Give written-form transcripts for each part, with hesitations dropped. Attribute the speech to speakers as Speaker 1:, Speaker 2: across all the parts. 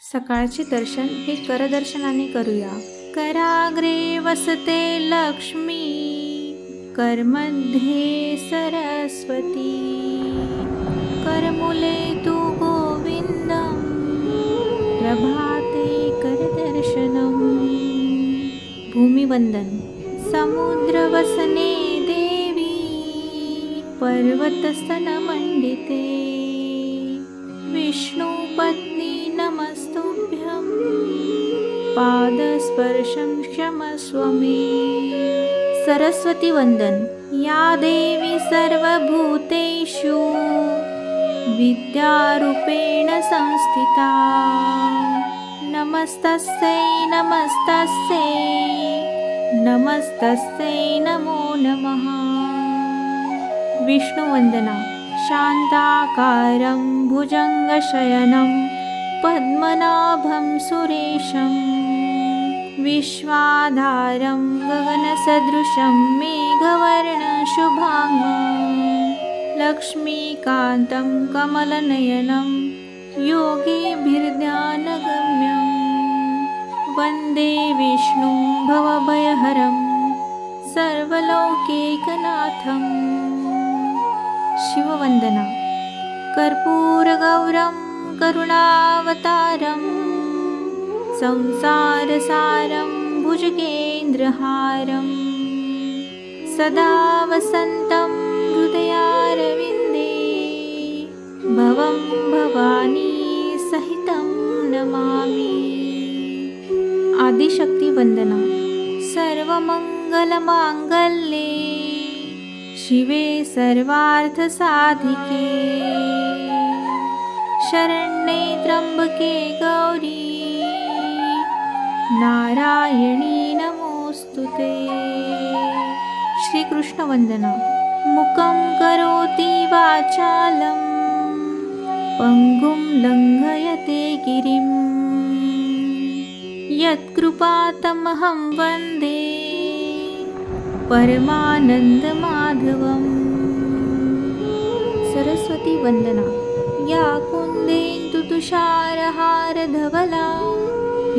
Speaker 1: सकाळचे दर्शन हे करदर्शनाने करूया. कराग्रे वसते लक्ष्मी, करमध्ये सरस्वती, करमुले तु गोविंदं, प्रभाते करदर्शनम्. भूमिवंदन. समुद्रवसने देवी, पर्वतस्तनमण्डिते, विष्णुपत्नी नमस्तुभ्यं, पादस्पर्शं क्षमस्व मे. सरस्वती वंदन. या देवी सर्वभूतेषु विद्यारूपेण संस्थिता, नमस्तस्यै नमस्तस्यै नमस्तस्यै नमो नमः. विष्णुवंदना. शान्ताकारं भुजङ्गशयनं, पद्मनाभं सुरेशं, विश्वाधारं गगनसदृशं, मेघवर्णशुभाङ्गं, लक्ष्मीकान्तं कमलनयनं, योगिभिर्ध्यानगम्यं, वन्दे विष्णुं भवभयहरं, सर्वलौकिकनाथम्. शिववंदना. कर्पूरगौरं करुणावतारं, संसारसारं भुजगेन्द्रहारं, सदा वसन्तं हृदयारविन्दे, भवं भवानी सहितं नमामि. आदिशक्ती वंदना. सर्वमंगलमांगल्ये, शिवे सर्वार्थसाधिके, शरण्ये त्र्यंबके गौरी, नारायणी नमोस्तुते. श्रीकृष्ण वंदना. मुखं करोति वाचालं, पंगुं लंघयते गिरिं, यत्कृपातमहं वन्दे परमानन्दमाधवम्. सरस्वती वंदना. या कुन्देन्दु तुषारहारधवला,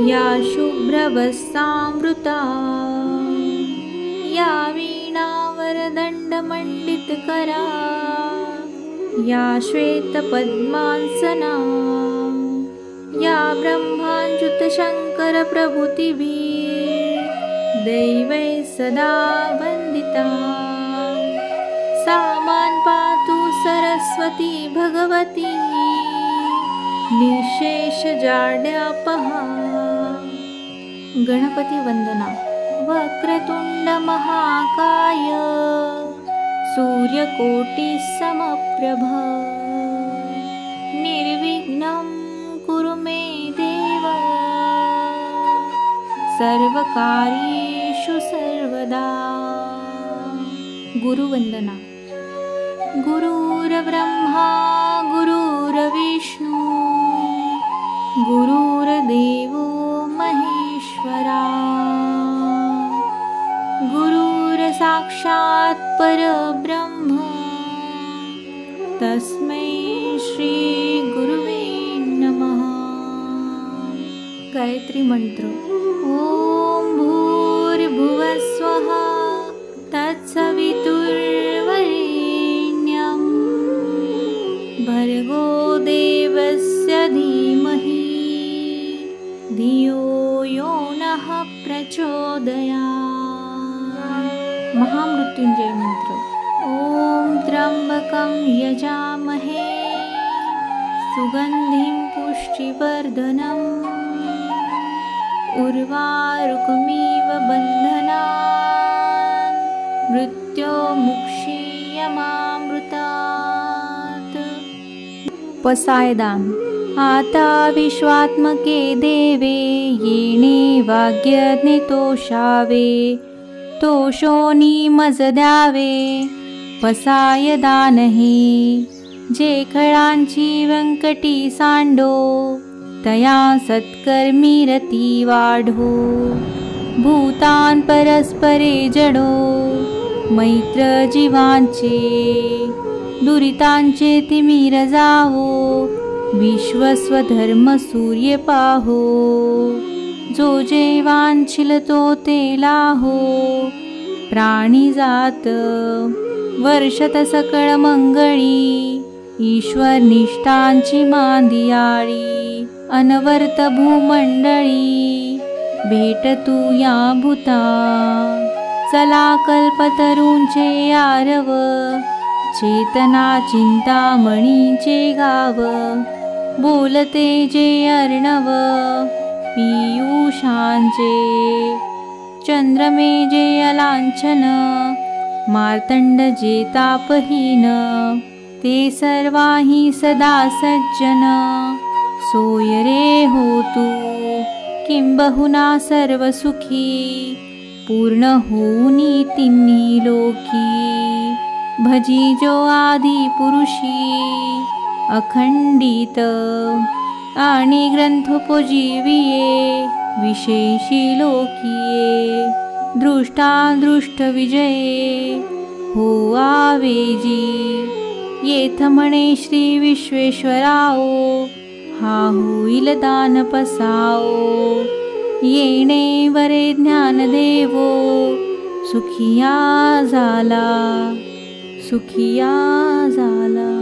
Speaker 1: या शुभ्रवस्त्रामृता, या वीणावरदण्डमण्डितकरा, या श्वेतपद्मासना, या ब्रह्माच्युतशङ्करप्रभृतिभिः दैवै सदा वन्दिता, सा मां पातु सरस्वती भगवती, निःशेषजाड्यापहा. गणपती वंदना. वक्रतुण्डमहाकाय, सूर्यकोटिसमप्रभ, निर्विघ्नं कुरु मे देव, सर्वकार्येषु सर्वदा. गुरुवंदना. गुरुर्ब्रह्मा गुरुर्विष्णु, गुरुर्देवो महेश्वरा, गुरुर्साक्षात् परब्रह्म, तस्मै श्री गुरुवे नमः. गायत्री मंत्र. ओम भूर्भुवस्वः तत्सवितुर्वरेण्यं, भर्गो देवस्य धीमहि, धियो यो नः प्रचोदयात्. महामृत्युंजय मंत्र. ओम त्र्यंबकं यजामहे, सुगंधिं पुष्टिवर्धनम्, उर्वारुकमिव बन्धनान्, मृत्योर्मुक्षीयमामृतात्. पसायदान. आता विश्वात्मके देवे, येणे वाग्यज्ञे तोषावे, तोषोनी मज द्यावे, पसायदान हे, जे खळांची व्यंकटी सांडो, तया सत्कर्मी रती वाढो, भूतान परस्परे जडो, मैत्र जीवांचे दुरितांचे तिमिर जावो, विश्वस्वधर्म सूर्य पाहो, जो जे वांछिल तो ते लाहो. प्राणी जात वर्षत सकळ मंगळी, ईश्वर निष्ठांची मांदियाळी. अनवर्त भूमंडळी भेट तू या भूता, चला कल्पतरूंचे आरव. चेतना चिंतामणीचे गाव, बोलते जे अर्णव. पीयूषांचे चंद्रमे जे अलांछन, मार्तंड जे तापहीन. ते सर्वाही सदा सज्जन, सोय रे हो तू किंबहुना सर्व सुखी. पूर्ण होऊनी तिन्ही लोकी, भजी जो आदि पुरुषी. अखंडित आणि ग्रंथोपजीविये, विशेषी लोकिये. दृष्टादृष्ट विजये हो आवेजी. येथ म्हणे श्री विश्वेश्वराओ, हा होईल दान पसाओ. येणे वरे ज्ञान देवो, सुखिया झाला, सुखिया झाला.